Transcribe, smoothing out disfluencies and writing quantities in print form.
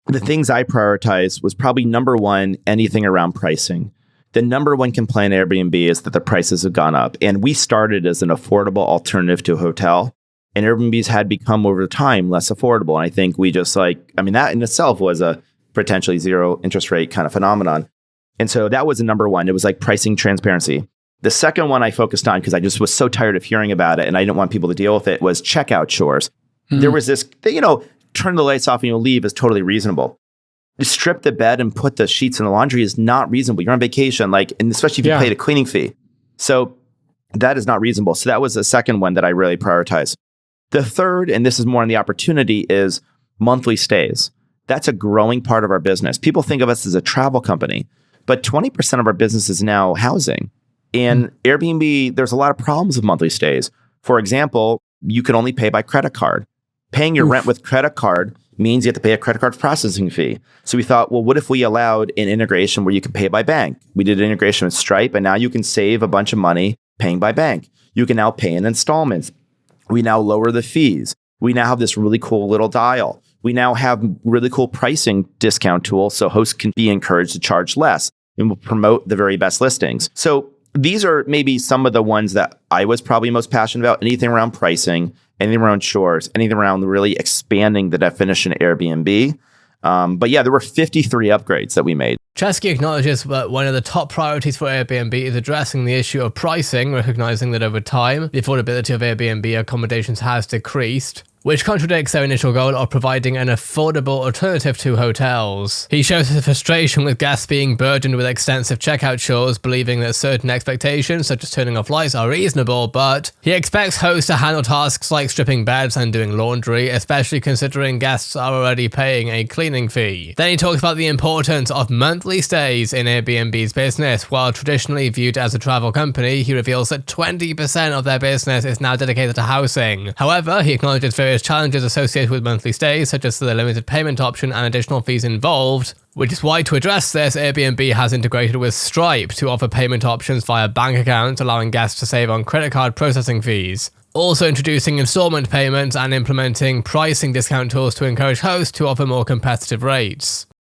the things I prioritized was probably number one, anything around pricing. The number one complaint at Airbnb is that the prices have gone up. And we started as an affordable alternative to a hotel. And Airbnbs had become over time less affordable. And I think we just that in itself was a potentially zero interest rate kind of phenomenon. And so that was the number one. It was like pricing transparency. The second one I focused on, because I just was so tired of hearing about it and I didn't want people to deal with it, was checkout chores. There was this, turn the lights off and you'll leave is totally reasonable. To strip the bed and put the sheets in the laundry is not reasonable. You're on vacation, and especially if you paid a cleaning fee. So that is not reasonable. So that was the second one that I really prioritized. The third, and this is more on the opportunity, is monthly stays. That's a growing part of our business. People think of us as a travel company, but 20% of our business is now housing. And Airbnb, there's a lot of problems with monthly stays. For example, you can only pay by credit card. Paying your rent with credit card means you have to pay a credit card processing fee. So we thought, well, what if we allowed an integration where you can pay by bank? We did an integration with Stripe, and now you can save a bunch of money paying by bank. You can now pay in installments. We now lower the fees. We now have this really cool little dial. We now have really cool pricing discount tools so hosts can be encouraged to charge less, and we'll promote the very best listings. So these are maybe some of the ones that I was probably most passionate about. Anything around pricing, anything around chores, anything around really expanding the definition of Airbnb. But yeah, there were 53 upgrades that we made. Chesky acknowledges that one of the top priorities for Airbnb is addressing the issue of pricing, recognizing that over time, the affordability of Airbnb accommodations has decreased, which contradicts their initial goal of providing an affordable alternative to hotels. He shows his frustration with guests being burdened with extensive checkout chores, believing that certain expectations, such as turning off lights, are reasonable, but he expects hosts to handle tasks like stripping beds and doing laundry, especially considering guests are already paying a cleaning fee. Then he talks about the importance of monthly stays in Airbnb's business. While traditionally viewed as a travel company, he reveals that 20% of their business is now dedicated to housing. However, he acknowledges various challenges associated with monthly stays, such as the limited payment option and additional fees involved, which is why, to address this, Airbnb has integrated with Stripe to offer payment options via bank accounts, allowing guests to save on credit card processing fees. Also introducing installment payments and implementing pricing discount tools to encourage hosts to offer more competitive rates.